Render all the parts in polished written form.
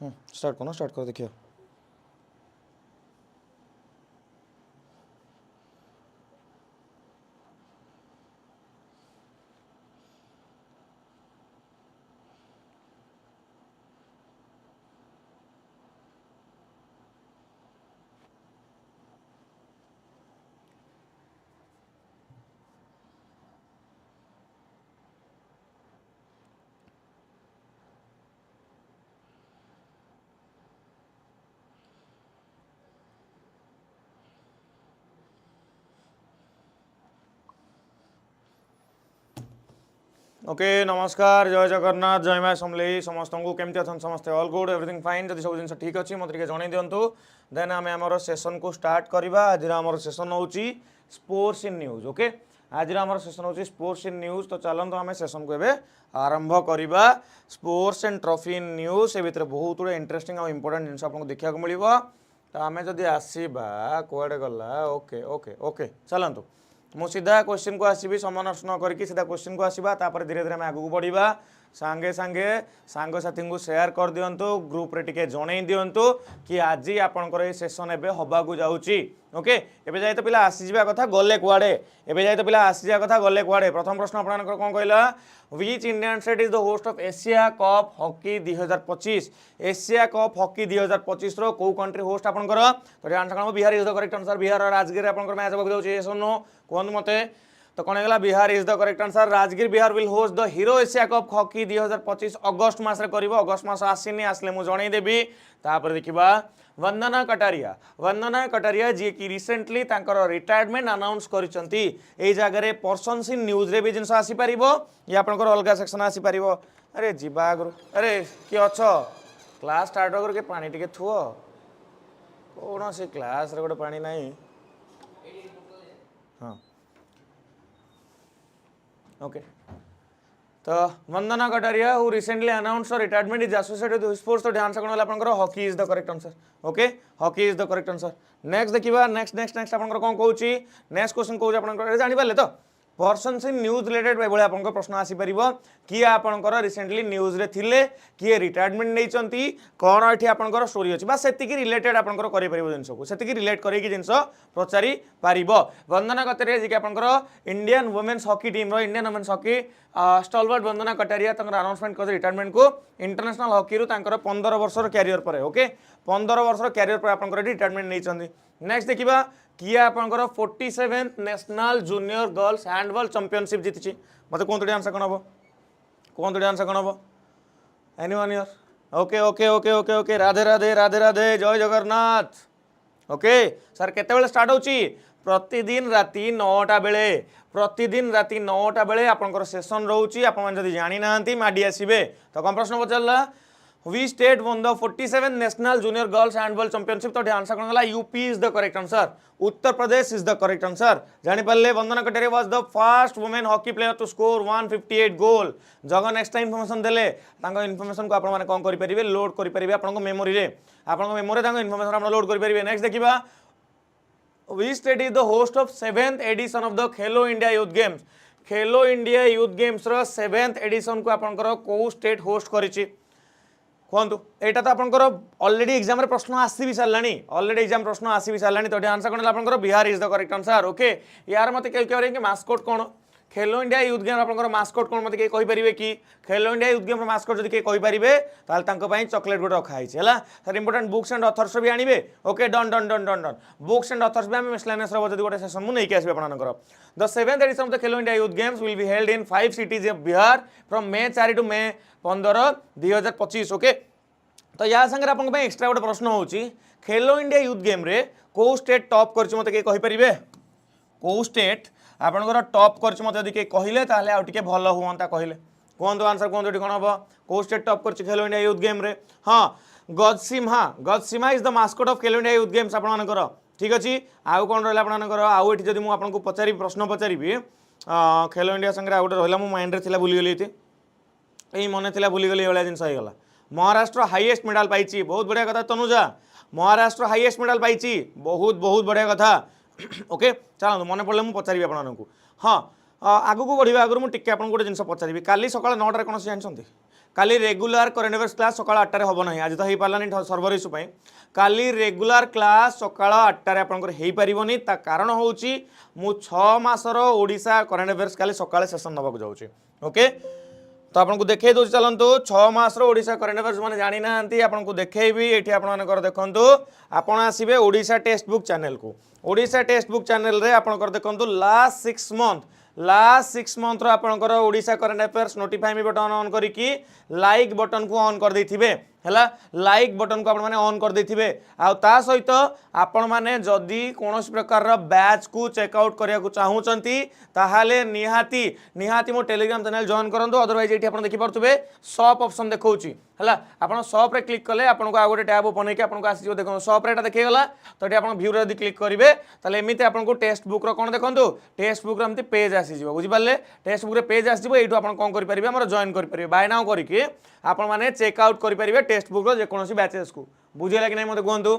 Start करो देखिए। Okay नमस्कार जय जगन्नाथ जय माँ समलेई समस्त को केमती अच्छा समस्ते ऑल गुड एवरीथिंग फाइन जब सब जिन ठीक अच्छी मत जन दिंतु देन आम आम सेसन को स्टार्ट करवा। आज आम सेसन हूँ स्पोर्ट्स इन न्यूज। ओके आज आम सेसन हूँ स्पोर्ट्स इन न्यूज। तो चलते आम सेसन को एवं आरंभ करवा। Sports and trophy in news से भितर बहुत गुड़े इंटरेस्टिंग और इंपोर्टेंट जिन आपको देखा मिल। तो आम जदि आसवा कड़े गला ओके ओके ओके चलतु मु सीधा क्वेश्चन को आसबि समय नष्ट न करके सीधा क्वेश्चन को आसवा। तापर धीरे धीरे आगे बढ़ा सांगे सांगे सांग साथी को शेयर कर दिंतु ग्रुप रे टिके जणई दिंतु कि आज आपंकर ये सेसन एवं हवाक जाऊँगी। ओके एवं जाए तो पिला आसीजा कथा गले कुआड़े एवं जाए तो पिला आसीजा कथा गले कुआड़े। प्रथम प्रश्न आप कौन कहला which Indian state is the host of Asia cup hockey 2025। Asia cup hockey 2025 रो को कंट्री होस्ट आपंकर। तो आंसर कौन Bihar is the correct answer. Bihar और राजगीर आपंकर मैच होगा जाऊँगी सुनो कहूँ मते। तो कौन है Bihar is the correct answer. Rajgir Bihar will host the hero Asia cup hockey 2025 अगस्त मास करिवो। अगस्त मास आसीनी आसले मु जणई देबी। तापर देखिबा वंदना कटारिया जी की रिसेंटली तांकर रिटायरमेंट अनाउंस करिसंती। एई जगह पर्सन्स इन न्यूज रे भी जिनस आसी परिबो या आपनकर अलगा सेक्शन आसी परिबो। अरे जीवा आगु अरे कि अच्छो क्लास स्टार्ट कर के पानी टिके थुओ कोन से क्लास रे गोटे पानी नाही। हाँ ओके तो Vandana Kataria who recently announce retirement is associated with sports. तो ध्यान से कौन आपंकर hockey is the correct answer. Okay hockey is the correct answer. Next देखिबा नेक्स्ट नेक्स्ट नेक्स्ट आपंकर कौन कहूँ नेक्स्ट क्वेश्चन कहूँ आपंकर जानि पाले तो पर्सन्स इन न्यूज रिलेटेड एभली आप प्रश्न आसीपर किए आपंकर रिसेंटली न्यूज रे थिले किए रिटायरमेंट नहीं कौन ये आपंकर स्टोरी अच्छी से रिलेटेड आपंकर कर जिन को से रिलेट कर जिन पचारि पार। वंदना कटारिया जी आपंकर Indian women's hockey team Indian women's hockey stalwart Vandana Kataria announcement कर रिटायरमेंट को इंटरनेशनल हॉकी रू 15 वर्षर क्यारियर पर। ओके 15 वर्षर क्यारियर पर आपंकर रिटायरमेंट नहीं। नेक्स्ट देखिबा किए आपंकर 47th national junior girls handball championship जीति। मत कहते आंसर कौन हम कहते आंसर कौन हम anyone here. Okay okay okay okay okay Radhe Radhe Radhe Radhe जय जगन्नाथ। ओके सर केते स्टार्ट होची प्रतिदिन राति 9टा बेले प्रतिदिन राति 9टा बेले आपंकर सेशन रोची। आपन जदि जानि नांती माडी आसीबे। तो कौन प्रश्न पचारला We state won the 47th National Junior Girls Handball Championship। तो आंसर कौन गला UP is the correct answer. Uttar Pradesh is the correct answer. जानि पाले Vandana Kataria was the first women hockey player to score 158 goal. जगन एक्स्ट्रा इनफॉरमेशन देले तांको information को आपण माने कोन करि परिबे लोड करि परिबे आपन को मेमोरी रे तांको इनफॉरमेशन आपण लोड करि परिबे। नेक्स्ट देखिबा Which state is the host of 7th edition of the Khelo India youth games. Khelo India youth games row 7th addition को आपनकर को स्टेट होस्ट करिछि कहतु। यहाँ तो आपंकर ऑलरेडी एग्जाम रे प्रश्न आसी भी सारानी ऑलरेडी एग्जाम प्रश्न आसी भी सारानी। तो आंसर कौन आपंकर Bihar is the correct answer. Okay यार मत कह मास्कोट कौन खेलो इंडिया यूथ गेम आपंकर मास्कोट कौन मत कही पारे कि खेलो इंडिया यूथ गेम मास्कोट जब कही पारे ताल चॉकलेट गोटे रखाई है sir important books and authors भी आने। Okay done done done done done books and authors भी आम मिसलेनियस गोटे सेशन मुझे नहीं आसबे आपंकर। The 7th edition of the Khelo India youth games will be held in 5 cities ऑफ Bihar from May 4 to May 15 2025। Okay तो या संगे आपन एक्स्ट्रा गोटे प्रश्न होची खेलो इंडिया यूथ गेम रे को स्टेट टॉप करछि मते के कहि परिबे को स्टेट आपनकर टॉप करछि मते यदि के कहिले ताले आ टिके भलो हुवंता कहिले कोन आंसर कोन जोटी कोन हबो को स्टेट टॉप करछि खेलो इंडिया यूथ गेम रे। हां गजसिम्हा is the mascot of Khelo India youth games आपन मानकर ठीक अछि। आउ कोन रहला आपन मानकर आउ एठी जदि मु आपन को पचारि प्रश्न पचारिबी खेलो इंडिया संगे आ गोटे रहला मु माइंड रे थिला भूली गेली एई मने थिला भूली गेली एला जिंस होइगला। महाराष्ट्र हाईएस्ट मेडल पाई बहुत बढ़िया कथा तनुजा महाराष्ट्र हाईएस्ट मेडल पाई बहुत बहुत बढ़िया कथा। ओके चलो मन पड़े मुझे पचारि आपको। हाँ आगू को बढ़िया आगु मुझे आपको गोटे जिन पचारि काली सका 9टार कौन जानते काली रेगुलर करेन्ट अफेयर्स क्लास सकाळ 8 हम ना आज तो हो पारानी सर्वर इश्यू काली रेगुलर क्लास सकाळ 8 आपंकर हो पारनी कारण हूँ मु 6 मासर ओडिशा करेन्ट अफेयर्स काली सकाळे सेशन नवाक जाऊँगी ओके तो आपको देखई दूसरी चलतु 6 मासर ओडिशा करेन्ट अफेयर्स मैंने जानी ना आपको देखी ये आपंकर देखु आपड़ आसवे ओडिशा टेस्ट बुक चैनल को ओडिशा टेस्ट बुक चैनल रे आपंकर देखु लास्ट 6 मंथ आपंकर Odisha current affairs notify me button on करिकी लाइक बटन को ऑन कर देथिबे हैला लाइक बटन को आपण माने ऑन कर देथिबे आ ता सहित आपण माने जदी कोनोस प्रकार रो बैच को चेकआउट करिया को चाहूचंती ताहाले निहाती मो टेलीग्राम चैनल जॉइन करंतु अदरवाइज एठी आपण देखि परथुबे शॉप ऑप्शन देखौची हैला आपण शॉप रे क्लिक कले आपण को आ गोटे टैब ओपन हेके आपण को आसी जो देखो शॉप रे एटा देखै गला तो एठी आपण व्यू रे यदि क्लिक करिवे ताले एमिते आपण को टेक्स्ट बुक रो कोन देखंतु टेक्स्ट बुक रो एमिते पेज आसी जिवो बुझि पाले टेक्स्ट बुक रे पेज आसी जिवो एठु आपण कोन करि परिबे हमर जॉइन करि परिबे बाय नाउ करिके आपण माने चेकआउट करि परिबे टेक्स्ट बुक रो जे कोनोसी बैचेस को बुझिला कि नै मते कहंतु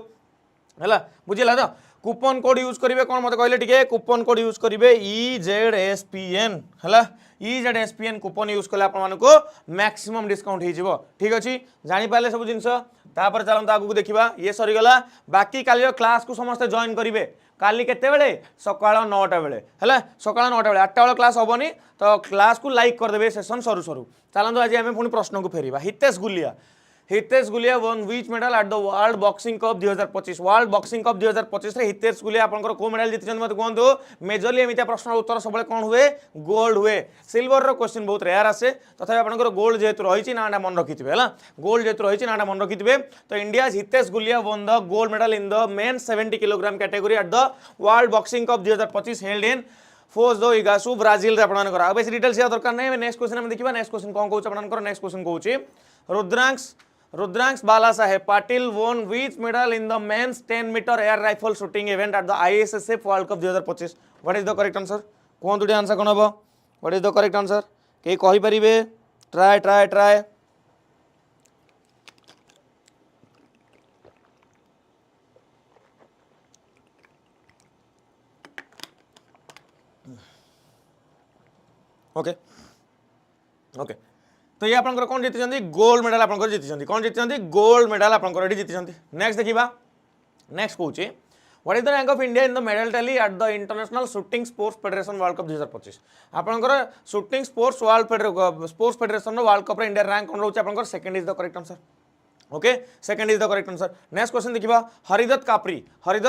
हैला बुझिला तो कूपन कोड यूज करिवे कोन मते कहले टिके कूपन कोड यूज करिवे EZSPN हैला EZSPN कूपन यूज कले आपण मानको मैक्सिमम डिस्काउंट हे जिवो ठीक अछि जानि पाले सब जिंस तापर चलंत आगु देखिबा ये सरी गला बाकी काली क्लास को समस्त जॉइन करिवे काली केते बेले सकाळ 9टा बेले हैला सकाळ 9टा बेले 8टा बेले क्लास होबनी तो क्लास को लाइक कर देबे सेशन सरू सरू चलंत आज हम पुनी प्रश्न को फेरिबा Hitesh ગુલિયા won which medal at the World Boxing Cup 2025 World Boxing Cup 2025 रे हितेश गुलिया आपनकर को मेडल जीति मत कहंतु मेजरली एमितिया प्रश्न उत्तर सबले कोन हुए गोल्ड हुए सिल्वर रो क्वेश्चन बहुत रेयर आसे तथापि आपनकर गोल्ड जेतु रहिछि नाडा मन रखिथिबे हला गोल्ड जेतु रहिछि नाडा मन रखिथिबे तो India Hitesh Gulia won the gold medal in the men 70 kg category at the World Boxing Cup 2025 held in फोजो इगासु Brazil रे आपनकर आ बेसी डिटेल्स या दरकार नै नेक्स्ट क्वेश्चन हम देखिबा नेक्स्ट क्वेश्चन कोन कहउछ आपनकर नेक्स्ट क्वेश्चन कहउछ Rudransh Bala Saheb Patil won which medal in the men's 10 meter air rifle shooting event at the ISSF World Cup 2025 what is the correct answer कोन दुटी आंसर कोन हबो what is the correct answer के कहि परिबे ट्राई ओके तो ये आपनकर कोन जीति गोल्ड मेडल आपनकर जीति कोन जीति गोल्ड मेडल आपनकर एठी जीति नेक्स्ट देखिबा नेक्स्ट कहूची what is the rank of India in the medal tally at the international shooting sports federation world cup 2025 आपनकर shooting sports federation world cup रे इंडिया रैंक कोन रहउची आपनकर second is the correct answer okay second is the correct answer next question देखिबा Haridatt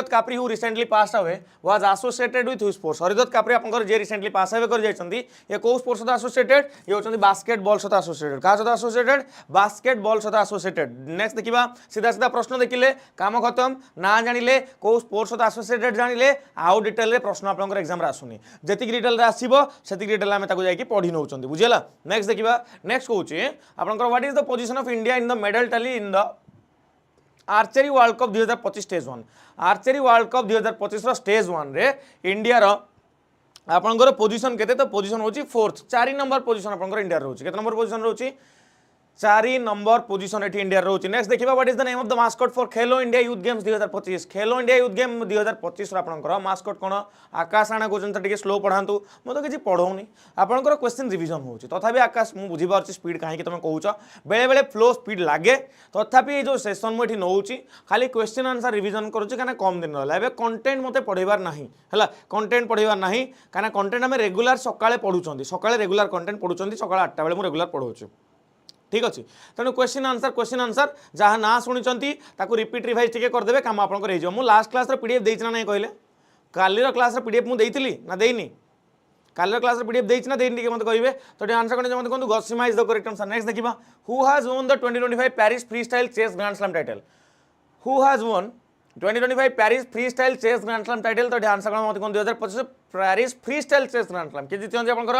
Kapri who recently pass away was associated with which sports Haridatt Kapri आपनकर जे recently pass away कर जायछंती ये को स्पोर्ट्स सहित एसोसिएटेड ये होचंती बास्केटबॉल सहित एसोसिएटेड का सहित एसोसिएटेड बास्केटबॉल सहित एसोसिएटेड नेक्स्ट देखिबा सीधा प्रश्न देखिले काम खत्म ना जानिले को स्पोर्ट्स सहित एसोसिएटेड जानिले आउ डिटेल रे प्रश्न आपनकर एग्जाम रे आसुनी जेति डिटेल रे आसीबो सेति डिटेल हम ताको जाई कि पढी नउचंती बुझियला नेक्स्ट देखिबा नेक्स्ट कहूची आपनकर what is the position of India in the medal tally in the archery world cup 2025 stage 1 archery world cup 2025 रो स्टेज 1 रे इंडिया रो आपनकर पोजीशन केते तो पोजीशन होची 4th 4 नंबर पोजीशन आपनकर इंडिया रो होची केते नंबर पोजीशन रोची 4 नंबर पोजीशन एठी इंडिया रोची नेक्स्ट देखिबा what is the name of the mascot for Khelo India youth games 2025 Khelo India youth game 2025 रो आपनकर मास्कट कोन आकाश आना गोजन टिके स्लो पढांतु म तो किछि पढौनी आपनकर क्वेश्चन रिवीजन होची तथापि आकाश मु बुझी पारछि स्पीड काहे कि तमे कहूछ बेले बेले फ्लो स्पीड लागे तथापि जो सेशन म एठी नउची खाली क्वेश्चन आंसर रिवीजन करूची काना कम दिन रहला एबे कंटेंट मते पढेबार नाही हला कंटेंट पढेबार नाही काना कंटेंट हम रेगुलर सकाळे पढुचंदी सकाळे रेगुलर कंटेंट पढुचंदी सकाळे 8टा बेले मु रेगुलर पढौछु ठीक अच्छे तेणु क्वेश्चन आंसर जहाँ ना शुणी ताकू रिपीट रिवाइज टिके करदे काम आपंकर हो लास्ट क्लास पीडीएफ देना नहीं कहले कालीर क्लास पीडीएफ मुझे ना देनी कालीर क्लास पीडीएफ देना ना देनी मत कहे तो आंसर कौन मत कहूँ 𝐒𝐮𝐻 is the correct answer next देखा who has won the 2025 Paris free style chess grand slam title who has won 2025 Paris free style chess grand slam title तो आंसर कौन मत कहूँ 2025 Paris free style chess grand slam किए जीति आपंकर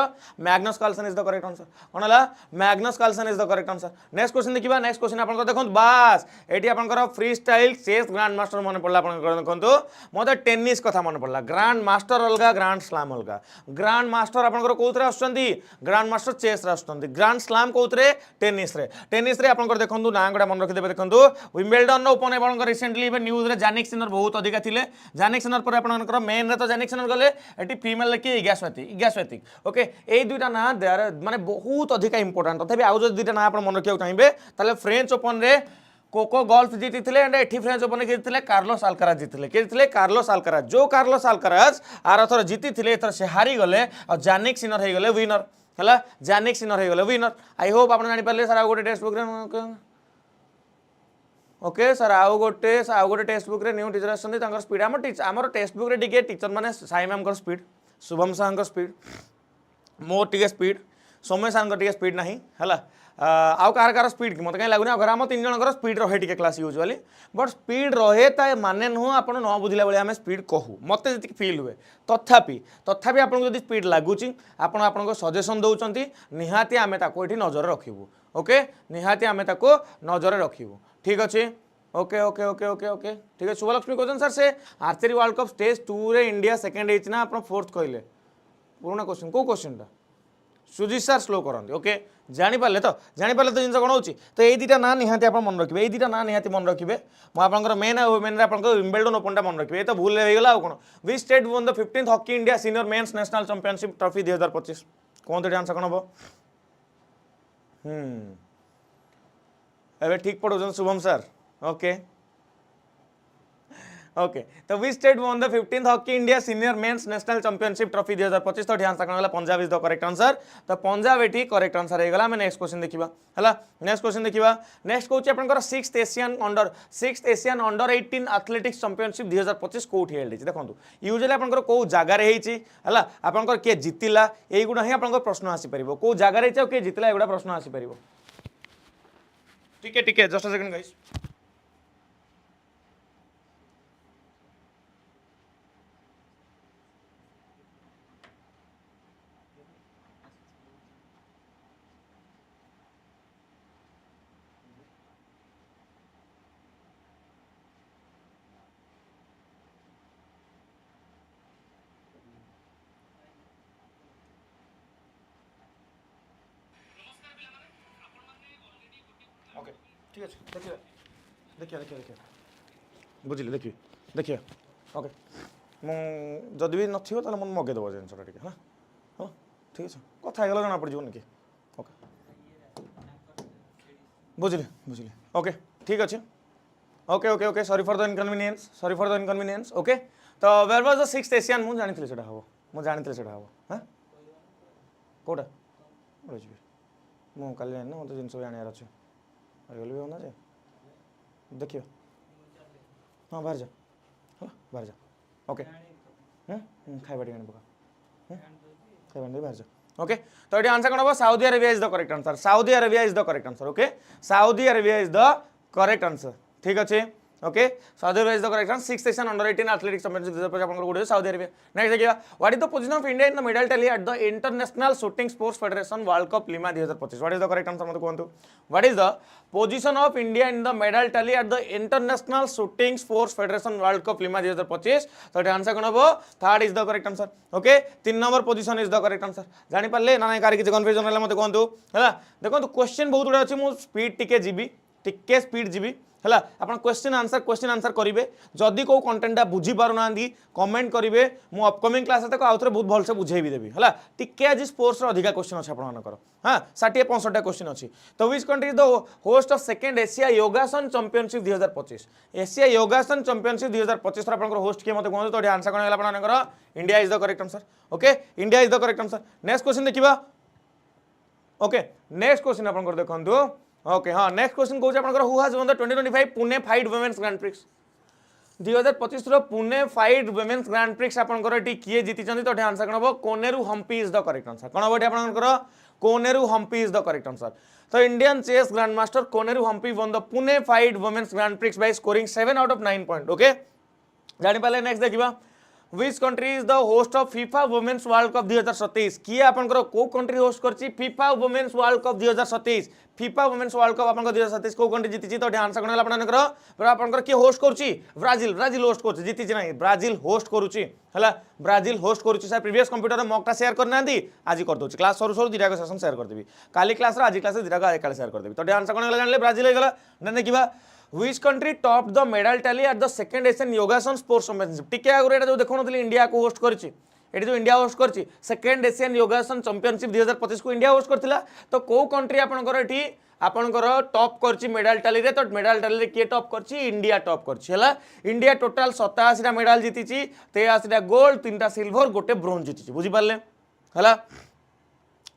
Magnus Carlsen is the correct answer कौन है Magnus Carlsen is the correct answer next question देखिए नेक्स्ट क्वेश्चन आपंकर देखो बास ये आपंकर free style chess grand master मन पड़ा देखो मत टेनिस कथा मन पड़ा ग्रैंड मास्टर अलग ग्रैंड स्लैम अलग ग्रैंड मास्टर आपंकर कौन आसुँच ग्रैंड मास्टर चेस आसुँच ग्रैंड स्लैम कौन टेनिस रे आपंकर देखो ना गोटे मन रखिदे देखो विम्बलडन ओपन आप रिसेंटली न्यूज रे जानिक सिनर बहुत अधिक थे जानिक सिनर पर आपंकर मेन रे तो जानिक सिनर गले एटी फीमेल लिखिए 𝐒𝐻𝐻 ओके ए दुईटा ना माने बहुत अधिक इंपोर्टेंट तथापि आउ जो दुईटा ना आप मन रखा चाहिए ताले फ्रेंच ओपन रे कोको गल्फ जीती एंड एठी फ्रेंच ओपन जीती कार्लोस अल्काराज जीती किए कार्लोस अल्काराज जो कार्लोस अल्काराज आर थर जीती एथर से हारी गले और जानिक सिनर हो गले विनर है जानिक सिनर हो गले विनर आई होप आप जानीपारे सर आउ गोटे टेक्स्ट बुक ओके सर आउ गोटे टेक्स्ट बुक न्यू टीचर आम स्पीड आम टेक्स्ट बुक रे टीचर मैंने साई मैम स्पीड शुभम सार स्पीड मोर टी स्पीड सौम्य सार टी स्पीड ना है आउ कार स्पीड की मत कहीं लगुनि घर आम 3 जन स्पीड रहे T class usually but speed रहे ता माने नुह आप न बुझला भाई आम स्पीड कहूँ मत जी फिल हुए तथापि आपको जब स्पीड लगुच आप सजेसन दौरान निहाती आम ये नजर रखू ओके निहाती आम नजर रखू ठीक अच्छे okay okay okay okay okay ठीक है शुभलक्ष्मी कहते सर से आर्चरी वर्ल्ड कप स्टेज 2 रे इंडिया सेकेंड होना आप फोर्थ कहले पुराना क्वेश्चन कौ क्वेश्चन सुजीत सर स्लो करते ओके जानीपारे तो जिन कौन हो तो ये दुटा ना निहाती आप मन रखिए ये दुटा ना निहाती मन रखिए मुझे मेन वुमेन विंबलडन ओपन टा मन रखिए ये तो भूल होगा कौन we state won the 15th hockey India senior men's national championship trophy 2025 कौन तो आंसर कौन हम एवं ठीक पढ़ो शुभम सर ओके ओके तो वी state won the 15th hockey India senior men's national championship trophy 2025 तो आंसर कौन Punjab is the correct answer तो पंजाब ये करेक्ट आंसर होगा आम नेक्स्ट क्वेश्चन देखा है नेक्स्ट क्वेश्चन देखा नेक्स्ट कौन आप 6th Asian under 18 athletics championship 2025 कौटी हेल्ड देखो यूजुअली आप कौ जगार है आपंकर किए जीतिला युवा ही आप प्रश्न आसीपर कौ जगार किए जीतिला एगुड़ा प्रश्न आसीपर ठीक है जस्ट सेकंड गाइस ठीक है देखिए देखिए देखिए देखिए बुझे देखिए देखिए ओके मुझे भी नथो तो मुझे मगेदेव जिनसा टे हाँ हाँ ठीक है कथा होगा जना पड़ो कि ओके बुझे बुझे ओके ठीक अच्छे okay okay okay sorry for the inconvenience okay तो where was the 6th Asian मुझे जानी से हम मुझे जानी से हम हाँ कौटा बुझे मुझे कल जानी ना मतलब जिन जानार अच्छे भी होना चाहिए देखियो हाँ बाहर जा है बाहर जा ओके खाइबा टी पका खाइबा बाहर जा ओके तो ये आंसर कौन हम Saudi Arabia is the correct answer Saudi Arabia is the correct answer okay Saudi Arabia is the correct answer ठीक अच्छे okay Saudi Arabia is the correct answer 6th Asian under 18 athletics championship 2025 Saudi Arabia next देखिए what is the position of India in the medal tally at the international shooting sports federation world cup Lima 2025 what is the correct answer मत कहंतु what is the position of India in the medal tally at the international shooting sports federation world cup Lima 2025 तो answer कौन हम third is the correct answer okay 3 number position is the correct answer जानी पारले ना car किसी confusion है मत कहंतु है देखो क्वेश्चन बहुत गुड़ा अच्छे मुझे स्पीड टिके जीवी टिके स्पीड जीवी है आप क्वेश्चन आंसर करेंगे जदि कौ कंटेंटा बुझी पारना कमेंट करेंगे मुझे अपकमिंग क्लास तक आउ थे बहुत भलसे बुझेबी देवी है टिके आज स्पोर्ट्स अधिका क्वेश्चन अच्छे आपर हाँ 60-65 क्वेश्चन अच्छी तो which country is the host of second Asia योगासन चैंपियनशिप 2025 एशिया योगासन चैंपियनशिप 2025 आप होस्ट किए मत कहते तो आंसर कौन है India is the correct answer okay India is the correct answer next question देखा ओके नेक्स्ट क्वेश्चन आप देखो ओके हाँ नेक्स्ट क्वेश्चन कौन आप who has won the 2025 Pune fight women's grand prix 2025 Pune fight women's grand prix आपंकर किए जीति तो आंसर कौन हम Koneru Humpy is the correct answer कौन हम आपंकर Koneru Humpy is the correct answer तो Indian chess grand master Koneru Humpy won the Pune fight women's grand prix by scoring 7 out of 9 point okay जानी पाले नेक्स्ट देखिबा Which country is the host of FIFA Women's World Cup 2027 किए आपनकर को country host करछि FIFA Women's World Cup 2027 FIFA Women's World Cup आपनकर 2027 को country जीतिछि तो आंसर कोन आपनकर पर आपनकर के होस्ट करछि ब्राजील होस्ट करछि जीतिछि नाही ब्राजील होस्ट करूछि हला ब्राजील होस्ट करूछि सर प्रीवियस कंप्यूटर रे मॉक टा शेयर करना दी आज कर दोछि क्लास सरू दिटा को सेशन शेयर कर देबी काली क्लास रे आज क्लास रे दिटा को एकाले शेयर कर देबी तो आंसर कोन जानले ब्राजील हे गला न देखिबा Which country topped the medal tally at the second Asian Yogasan Sports Championship? टिके आगुरी जो देखो इंडिया को होस्ट करिछि ये जो इंडिया होस्ट करछि सेकेंड एशियन योगासन चैंपियनशिप 2025 को इंडिया होस्ट करथिला तो को कंट्री आपनकर एठी आपनकर टॉप करछि मेडल टाली रे तो मेडल टाली रे के टॉप करछि इंडिया टॉप करछि हला इंडिया टोटल 87 टा मेडल जीतिछि 83 टा गोल्ड 3 टा सिल्वर गोटे ब्रोंज जीतिछि बुझि पारले हला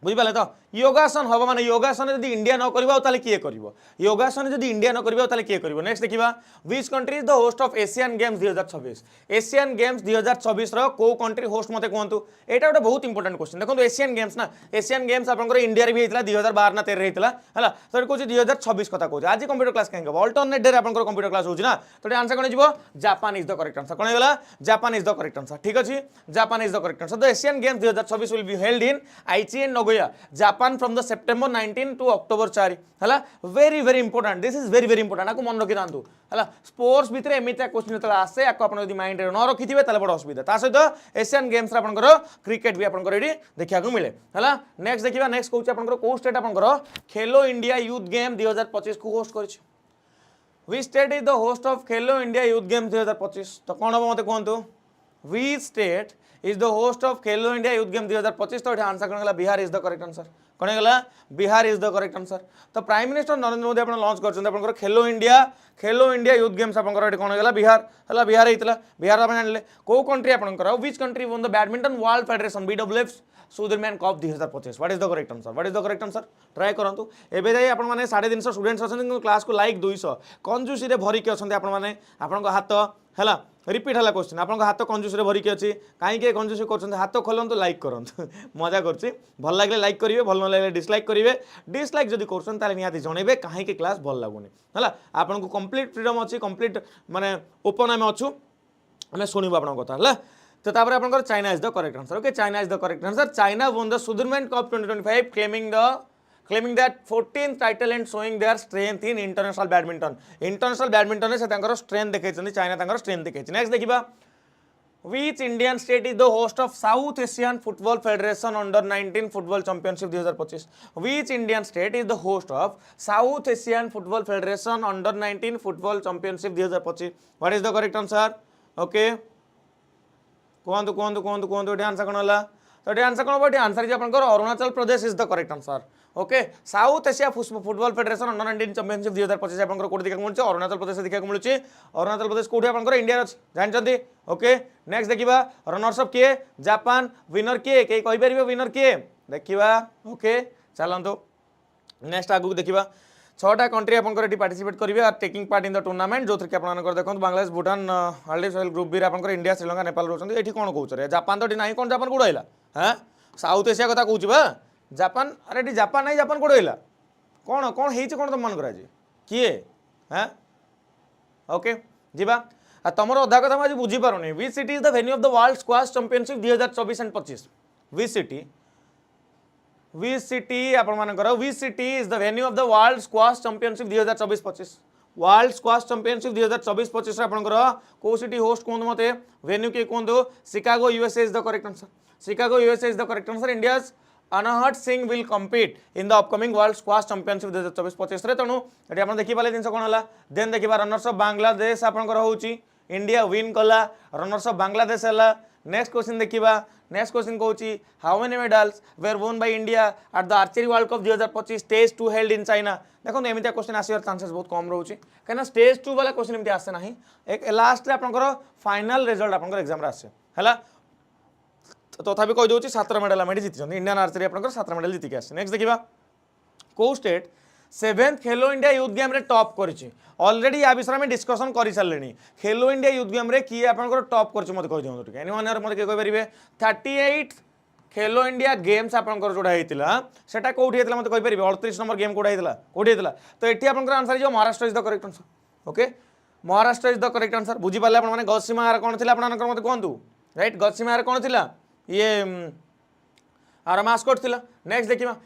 बुझी पाले तो योगासन हम माने योगासन यदि इंडिया न करबा ताले किए करबो योगासन यदि इंडिया न करबा ताले किए करबो नेक्स्ट देखिबा which country is the host of Asian Games 2026 Asian Games 2026 रो को कंट्री होस्ट मते कोंतु एटा गोटे बहुत इंपोर्टेंट क्वेश्चन देखो एशियन गेम्स ना एशियन गेम्स आपनकर इंडिया रे भी हेतला 2012 ना 13 हेतला हला तो कहू 2026 कथा कहू आज कंप्यूटर क्लास काहे अल्टरनेट डे रे आपनकर कंप्यूटर क्लास होची ना तो आंसर कोन जिवो Japan is the correct answer कोन हेला Japan is the correct answer ठीक अछि Japan is the correct answer the Asian Games 2026 will be held in Aichi in Nagoya Japan from the September 19 to October 4 हला very important this is very important आको मन रखि दांतु हला sports भितर एमिता question तला आसे आको आपण यदि माइंड रे न रखिथिबे ताले बड असुविधा ता सहित एशियन गेम्स रे आपनकर क्रिकेट भी आपनकर एडी देखिया को मिले हला नेक्स्ट देखिबा नेक्स्ट कहूची आपनकर को स्टेट आपनकर खेलो इंडिया यूथ गेम 2025 को होस्ट करछि which state is the host of Khelo India youth game 2025 तो कोन हो मते कोंतु which state is the host of Khelo India youth game 2025 तो आंसर कोन गला Bihar is the correct answer कोन गला Bihar is the correct answer तो प्राइम मिनिस्टर नरेंद्र मोदी आपण लॉन्च करछन आपण खेलो इंडिया यूथ गेम्स आपण एटी कोन गला बिहार हला बिहार हेतला बिहार आपण जानले को कंट्री आपण which country won the badminton world federation BWF 𝐒𝐮𝐬𝐫 𝐏 2025 what is the correct answer what is the correct answer try करंतु एबे जाई आपण माने 350 स्टूडेंट्स अछन क्लास को लाइक 200 कंजूसी रे भरी के अछन आपण माने आपण हाथ हला रिपीट हला क्वेश्चन आपन हाथ कंजूसी रे भरी के अछि काई के कंजूसी करछन हाथ खोलंतु लाइक करंतु मजा करछि भल लागले लाइक करिवे भल न लागले डिसलाइक करिवे डिसलाइक जदि करछन ताले नियाति जणेबे काई के क्लास भल लागुनी हला आपन को कंप्लीट फ्रीडम अछि कंप्लीट माने ओपन आमे अछु हमें सुनिबो आपन कथा हला तो तापर आपन China is the correct answer okay China is the correct answer China won the 𝐒𝐮𝐬𝐫 Cup 2025 claiming that 14th title and showing their strength in international badminton से तांकर strength देखेछन चाइना तांकर strength देखेछ नेक्स्ट देखिबा which Indian state is the host of South Asian Football Federation Under 19 Football Championship 2025 which Indian state is the host of South Asian Football Federation Under 19 Football Championship 2025 what is the correct answer okay कोंतु एटी answer कोन होला तो एटी answer कोन बटी answer जे आपनकर Arunachal Pradesh is the correct answer okay south Asia football federation under 19 championship 2025 आपनकर कोठी देखा मिलुछ अरुणाचल प्रदेश देखा मिलुछ अरुणाचल प्रदेश कोठी आपनकर इंडिया अछि जानचंती ओके नेक्स्ट देखिबा रनर्स अप के जापान विनर के कहि परिबे विनर के देखिबा ओके चलंतो नेक्स्ट आगु देखिबा 6टा कंट्री आपनकर एटी पार्टिसिपेट करिवे are taking part in the tournament जो कि आपनकर देखंत बांग्लादेश भूटान मालदीव ग्रुप बी आपनकर इंडिया श्रीलंका नेपाल रोचंती एठी कोन कहउछ रे जापान तो नाही कोन जापान कोडैला हैं साउथ एशिया कथा कहउछ बा जापान अरे एटी जापान नाही जापान कोडैला कोन कोन हेइछ कोन त मन करा जे किए हैं ओके जीबा आ तमरो अधा कथा माजी बुझी पारुनी which city is the venue of the world squash championship 2024 and 25 which city आपण मानकर which city is the venue of the world squash championship 2024-25 world squash championship 2024-25 आपनकर को सिटी होस्ट कोन मते वेन्यू के कोन Chicago USA is the correct answer Chicago USA is the correct answer India's Anahat Singh will compete in the upcoming world squash championship 2024-25 रे तणु eighty आपण देखि पाले जिंस कोन हला देन देखिबा रनर्स ऑफ बांग्लादेश आपनकर होउची इंडिया विन कला रनर्स ऑफ बांग्लादेश हला नेक्स्ट क्वेश्चन देखिबा नेक्स्ट क्वेश्चन कहूची how many medals were won by India at the archery world cup 2025 stage 2 held in China देखो एमितिया क्वेश्चन आसियर चांसेस बहुत कम रहउची कना स्टेज 2 वाला क्वेश्चन एमिति आसे नाही एक लास्ट रे आपनकर फाइनल रिजल्ट आपनकर एग्जाम रे आसे हला तथापि कहि दोची 7 मेडल आमे जीति छन इंडियन आर्चरी आपनकर 7 मेडल जीति के आसे नेक्स्ट देखिबा को स्टेट 7th खेलो इंडिया यूथ गेम रे टॉप करछि ऑलरेडी या विषय में डिस्कशन करि सारलेनी खेलो इंडिया यूथ गेम रे की आपनकर टॉप करछि मते कहि दियौ ठीक एनीवन यार मते के कहि परिबे 38 खेलो इंडिया गेम्स आपनकर जोडा हेतिला सेटा कोठी हेतिला मते कहि परिबे 38 नंबर गेम कोडा हेतिला कोठी हेतिला तो एठी आपनकर आंसर जो Maharashtra is the correct answer okay Maharashtra is the correct answer बुझी पाले आपन माने गसीमार कोन थिला आपनकर मते कोंतु राइट गसीमार कोन थिला ये आर मास्कट थिला नेक्स्ट देखिबा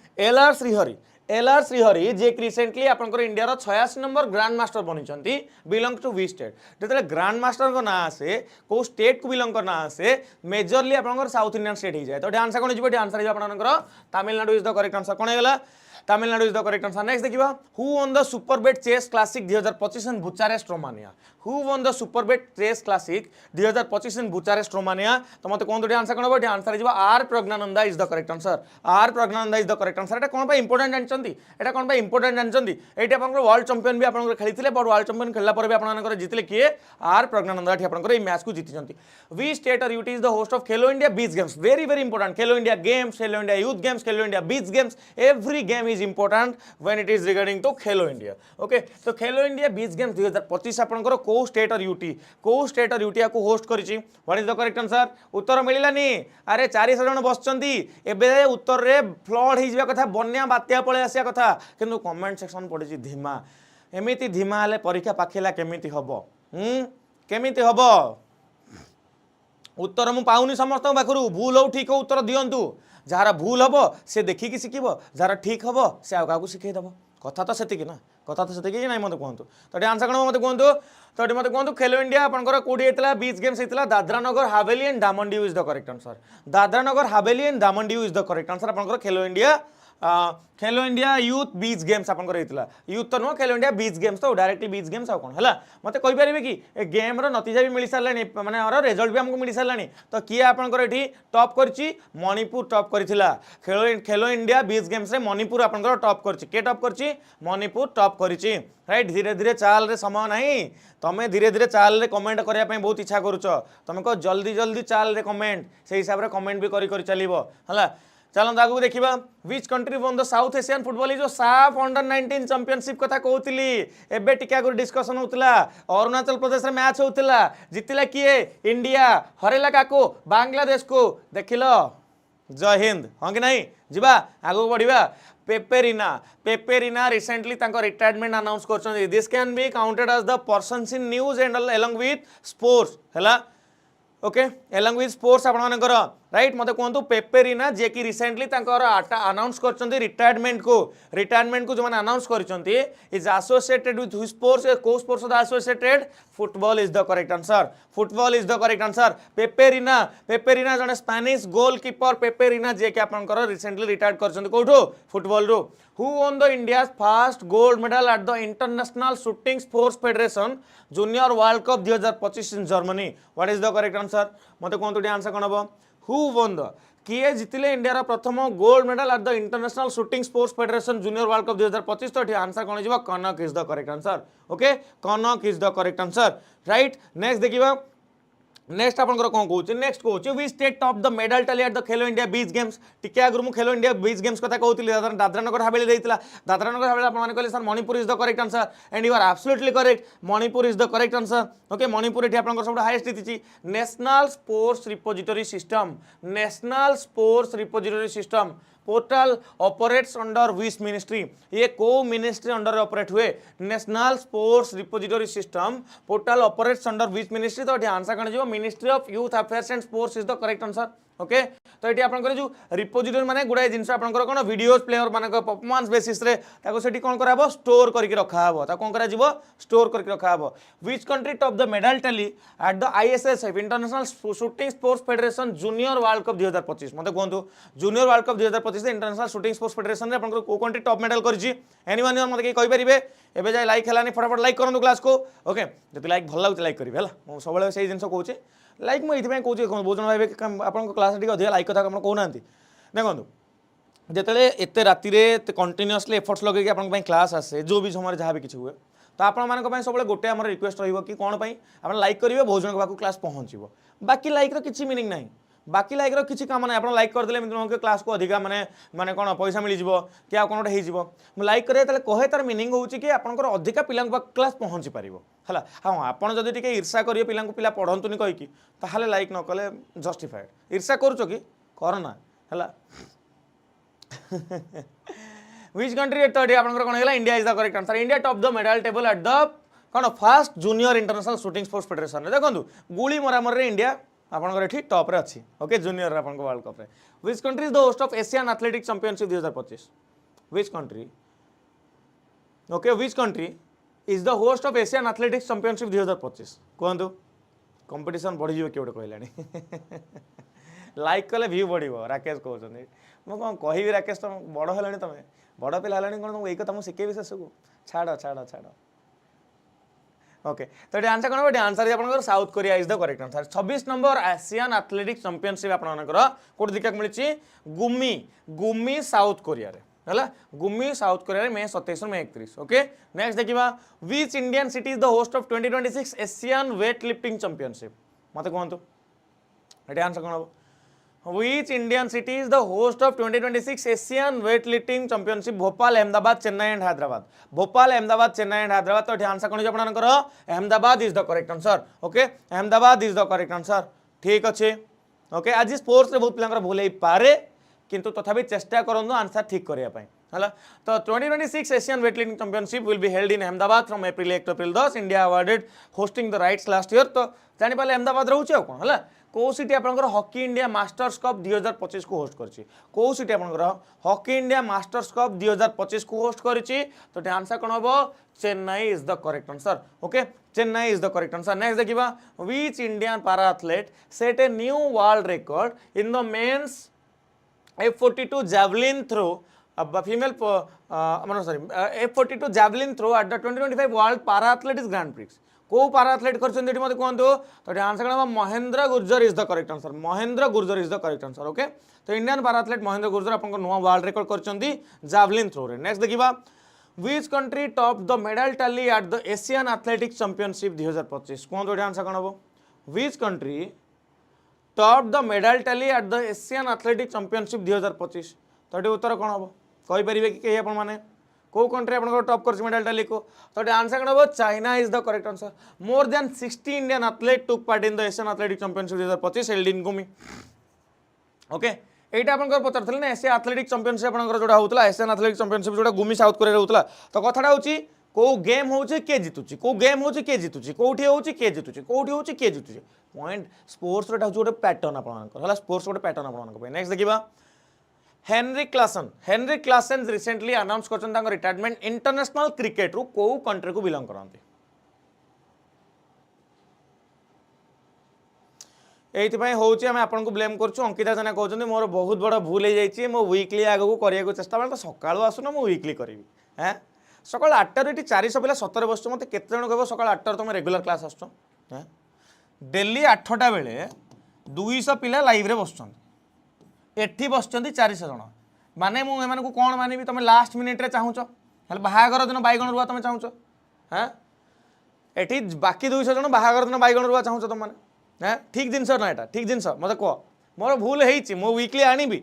𝐿𝑟 जे रिसेंटली आपनकर इंडिया रो 86 नंबर ग्रैंड मास्टर बनि छंती बिलोंग टू व्हिच स्टेट जेतले ग्रैंड मास्टर को ना आसे को स्टेट को बिलोंग करना आसे मेजरली आपनकर साउथ इंडियन स्टेट ही जाय तो आंसर कोन जिबो आंसर जे आपनकर Tamil Nadu is the correct answer कोन हेला Tamil Nadu is the correct answer. Next देखिबा who won the superbet chess classic 2025 in Bucharest Romania. Who won the superbet chess classic 2025 in Bucharest Romania. तो मते कोन दोटी आंसर कोन हो? आंसर हिजबा R Praggnanandhaa is the correct answer. R Praggnanandhaa is the correct answer. एटा कोन बा इंपोर्टेंट जानचंती? एटा कोन बा इंपोर्टेंट जानचंती? एटा आपन वर्ल्ड चैंपियन भी आपन खेलिथिले, बट वर्ल्ड चैंपियन खेलला पर भी आपन जितले किए आर प्रज्ञानंदा ठी आपन ए मैच को जीति जंती। वी स्टेट और UT is the host of Khelo India beach games. Very very important. Khelo India games, Khelo India youth games, Khelo India beach games, every game is important when it is regarding to Khelo India. Okay, तो Khelo India beach games 2025 आपनकर को state और UT को host करिछि? What is the correct answer? उत्तर मिलिलानी। अरे 400 जन बसचंती, एबे उत्तर रे फ्लड ही जिवा कथा, बन्या बात्या पळे आसिया कथा, किंतु कमेंट सेक्शन पड़िछि धीमा। एमिति धीमा हेले परीक्षा पाखिला केमिति हबो? केमिति हबो? उत्तर मु पाउनी समस्त पाखरु। भूल हो ठीक हो उत्तर दियंतु। जार भूल हम से देखिकी शिखब, जार ठीक हम से आउ क्या शिखेदेव। कथा तो सेतिकी ना, कथा तो सेतिकी ना। मत कहतु तो ये आंसर कौन मत कहतु? तो ये मत कहतु खेलो इंडिया आपंकर कौटी होता बीच गेम्स होता Dadra Nagar Haveli and Daman Diu is the correct answer. Dadra Nagar Haveli and Daman Diu is the correct answer. आपंकर Khelo India youth beach games आपंकर होता। यूथ तो नुह, खेलो इंडिया बीच गेम्स तो डायरेक्टली बीच गेम्स कौन है मत कहींपारे कि ए गेम नतीजा भी मिल सारे माने रिजल्ट भी आमको मिल सारे। तो किए आपंकर ये टॉप करछि? मणिपुर टॉप करथिला। खेलो इंडिया बीच गेम्स रे मणिपुर आपंकर टॉप करछि। के टॉप करछि? मणिपुर टॉप करछि। राइट, धीरे धीरे चाल रे समय नहीं, तमें धीरे धीरे चाल रे कमेंट करिया पे बहुत इच्छा करूछ। तुम कह जल्दी जल्दी चाल रे कमेंट, से हिसाब रे कमेंट भी करी चलिबो हला। चलो आगू देखिबा which country won the south Asian football जो साफ अंडर 19 चैंपियनशिप कथा कहूली। एबे टिके आगु डिस्कशन होतला। अरुणाचल प्रदेश रे मैच होतला, जितिला किए? इंडिया। हरेला काको? बांग्लादेश को। देखिलो, जय हिंद। हाँ कि नहीं? जिबा आगु बढ़िबा। पेपेरिना रिसेंटली तांको रिटायरमेंट अनाउंस करछन। This can be counted as the persons in news and along with sports हैला। ओके, एलंग विथ स्पोर्ट्स आपनकर राइट। मते कहतु पेपेरिना जे कि रिसेंटली तांकर अनाउंस करछन्ती रिटायरमेंट को जो माने अनाउंस करछन्ती is associated with which sports? को sports the associated? Football is the correct answer. Football is the correct answer. Pepe Reina जने स्पेनिश गोलकीपर पेपेरिना जे कि आपनकर रिसेंटली रिटायर्ड करछन्ती कोठो? फुटबॉल रो। Who won the India's first gold medal at the international shooting sports federation junior world cup 2025 in Germany? What is the correct answer? मते कहतु answer कोन हबो? हु वन द किए जितिले इंडिया प्रथम gold medal at the international shooting sports federation junior world cup 2025? तो answer कौन हो? Kanak is the correct answer. Okay, Kanak is the correct answer. Right, next देखिबा। नेक्स्ट आपनकर कौन कहूँ? नेक्स्ट कहूँ which state top the medal tally at the Khelo India beach games. टिके आगु मु खेलो इंडिया बीच गेम्स कथा कहूली। दादरा नगर हावेली देइतिला। दादरा नगर हावेली आपन कहले sir Manipur is the correct answer and you are absolutely correct. Manipur is the correct answer. Okay, Manipur एठी आपनकर सबटा हाईएस्ट दिछि national sports repository system. National sports repository system portal operates under which ministry? ये को ministry under operate हुए? National sports repository system portal operates under which ministry? तो answer कौन हो? Ministry of youth affairs and sports is the correct answer. Okay, तो ये आपंकर जो रिपोजिटरी माने गुड़ाए जिनस आपंकर कौन वीडियोस प्लेयर मान परफॉर्मेंस बेसिस रे ताको सेठी कौन कराबो? स्टोर करके रखा हबो। ता कौन करा जिवो? स्टोर करके रखा हबो। Which country top the medal tally at the ISSF international shooting sports federation junior world cup 2025? मते कहंतु junior world cup 2025 international shooting sports federation रे आपंकर को कंट्री टॉप मेडल करछि? एनीवन मते के कहि परिबे? एबे जाय लाइक हेलानी फटाफट लाइक करंतु क्लास को। ओके, जति लाइक भल लागु लाइक करिवे हला। मो सबले सेही जिंस कहूची लाइक मुझे कहूँ बहुत जन भाई आप क्लास टे अधिक लाइक कथा कहना देखो जिते एत राति कंटिन्यूअसली एफर्ट्स लगे आप क्लास आसे जो भी समय जहाँ भी किसी हुए तो आप सब गोटे आम रिक्वेस्ट रही कि कौन आप लाइक करेंगे बहुत जन पाक क्लास पहुँचो बाकी लाइक किसी मीनिंग ना बाकी लाइक किसी काम ना आप लाइक करदे कि क्लास को अधिका माने माने कौन पैसा मिल जाव कि आप कौन गोटे हो लाइक करें कहे तार मीनिंग हो कि आपंकर अधिका पिला क्लास पहुँची पार है हाँ आपड़ जब टे ईर्षा करेंगे पिला पिला पढ़ंतुनि कहीकि ताहले लाइक न कले जस्टिफाइड ईर्षा करुच कि करना है व्हिच कंट्री एट आपंकर कौन है India is the correct answer India top the medal table at the कौन first junior international shooting sports federation देखो गुली मरामर इंडिया आपंकर ये टॉप रे अच्छी ओके जूनियर आपंकर वर्ल्ड कप रे which country is the host of Asian athletics championship 2025 which country okay which country is the host of Asian athletics championship 2025 कहतु कंपटीशन बढ़ी किए गोटे कहलानी लाइक कले व्यू बढ़िबो राकेश कहउछन मु कोन कहिबी राकेश तुम बड़ हेलानी तमे बड़ पिला हेलानी कोन तुम एई कथा मु सिखेबी शेष को छाड़ छाड़ छाड़ ओके तो ये आंसर कौन आंसर इज आपन south Korea is the correct answer 26 number Asian athletics championship आपन कोड देखा मिली गुमी गुमी साउथ कोरिया रे हला गुमी साउथ कोरिया रे मे 27 मे 31 ओके नेक्स्ट देखिबा which Indian city is the host of 2026 Asian weight lifting championship मते कोहंतु एटे answer कोन हो Which Indian city is the host of 2026 Asian weightlifting championship? Bhopal, Ahmedabad, Chennai and Hyderabad. Bhopal, Ahmedabad, Chennai and Hyderabad. तो answer कौन आपनकर Ahmedabad is the correct answer. Okay, Ahmedabad is the correct answer. ठीक अच्छे. Okay, आज sports रे बहुत पिलांकर भूल पारे किंतु तथापि चेष्टा करंदो आंसर ठीक करिया पई हला तो 2026 Asian weightlifting championship will be held in Ahmedabad from April 1 to April 10 India awarded hosting the rights last year तो जानि पाले अहमदाबाद रहउछ आ कोन हला को सिटी आपनकर हॉकी इंडिया मास्टर्स कप 2025 को होस्ट करछि को सिटी आपनकर हॉकी इंडिया मास्टर्स कप 2025 को होस्ट करछि तो आंसर कोन होबो Chennai is the correct answer okay Chennai is the correct answer next देखिबा which Indian para athlete set a new world record in the men's F42 javelin throw female F42 javelin throw at the 2025 World Para Athletics Grand Prix को पारा athlete करछन देटी मते कोहंतो तो answer करा Mahendra Gurjar is the correct answer Mahendra Gurjar is the correct answer okay तो Indian para athlete Mahendra Gurjar आपन को नुवा world record करछंती जावलिन थ्रो रे नेक्स्ट देखिबा which country top the medal tally at the Asian athletics championship 2025 कोहंतो एटी आंसर कोन हो which country top the medal tally at the Asian athletics championship 2025 तो ये उत्तर कौन हम कहि परिबे कि कही आपण माने को कंट्री आपन टॉप कर मेडल टैली को तो ये आंसर कौन हो China is the correct answer more than 60 Indian athlete took part in the Asian athletics championship 2025 held in Gumi okay एटा आपन पचारथले ना एशिया एथलेटिक्स चैंपियनशिप आपन जोडा होतला एशियन एथलेटिक्स चैंपियनशिप जोडा गुमी साउथ कोरिया होतला तो कथाटा होची को गेम होची के जितुची को गेम होची के जितुची कोठी होची के जितुची कोठी होची के जितुची पॉइंट स्पोर्ट्स रे गोटे पैटर्न आपन हला स्पोर्ट्स गोटे पैटर्न आपन नेक्स्ट देखिबा हेनरी क्लासन रिसेंटली अनाउंस करछन तांको रिटायरमेंट इंटरनेशनल क्रिकेट रू को कंट्री को बिलोंग करंती एइथिपाई होउची हम आपन को ब्लेम करछु अंकिता जना कहउछन मोर बहुत बड़ भूल हे जाईची मो वीकली आगो को करिया को चेष्टा तो सकाळू आसुना मो वीकली करबी हैं सकाळ 8 टा रे 400 पिला 17 बसछ मते केते जण कहबो सकाळ 8 टा तुम रेगुलर क्लास आछो हैं डेली 8 टा बेले 200 पिला लाइव रे बसछन एठी बसछन 400 जण माने मु एमान को कोन मानिबी तुम लास्ट मिनिट रे चाहुचो हल बाहागर दिन बाइगण रुवा तुम चाहुचो हैं एठी बाकी 200 जण बाहागर दिन बाइगण रुवा चाहुचो तुम माने हैं ठीक जिंस ना एटा ठीक जिंस मते को मोर भूल हेइची मो वीकली आनिबी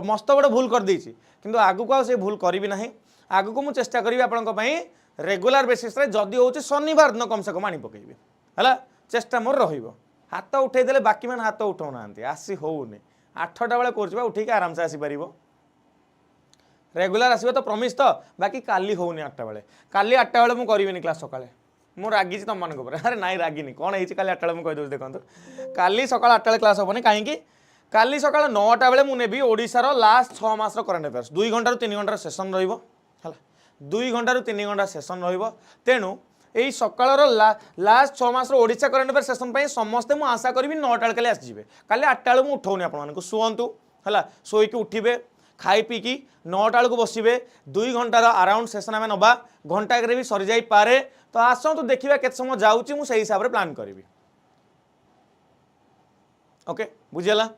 मस्त बड़ भूल कर देइची किंतु आगु को से भूल करबी नाही आगु को मु चेष्टा करबी आपन पई रेगुलर बेसिस रे जदी होची शनिवार दिन कम से कम आनी पकेबी हला चेष्टा मोर रहिबो हाथ उठे देले बाकी मन हाथ उठाउ नांती आसी होउनी 8टा बेले करछबा उठी के आराम से आसी परिबो रेगुलर आसीबो तो प्रॉमिस तो बाकी काली होउनी 8टा बेले काली 8टा बेले मु करिवेनी क्लास सकाळे मु रागी तम मन को अरे नाई रागिनी कोन हेची काली 8टा बेले मु कहि दोस देखंतु काली सकाळ 8टा बेले क्लास होबनी काहे कि काली सकाळ 9टा बेले मु नेबी ओडिसा रो लास्ट 6 मास रो करंट अफेयर्स 2 घंटा रो 3 घंटा रो सेशन रहिबो हला 2 घंटा रो 3 घंटा सेशन रहिबो तेनु एई सकाळर लास्ट 6 मास रो ओडिसा करंट अफेयर सेशन पई समस्त मु आशा करबी 9टा बेले काली आसी जिवे काली 8टा बेले मु उठौनी आपन मानको सुवंतु हला सोई के उठिबे खाई पी की 9टा बेले को बसिबे 2 घंटा रो अराउंड सेशन आमे नबा घंटा करे भी सरी जाई पारे तो आसंतु देखिबा केत समय जाउची मु सही हिसाब रे प्लान करबी ओके बुझियला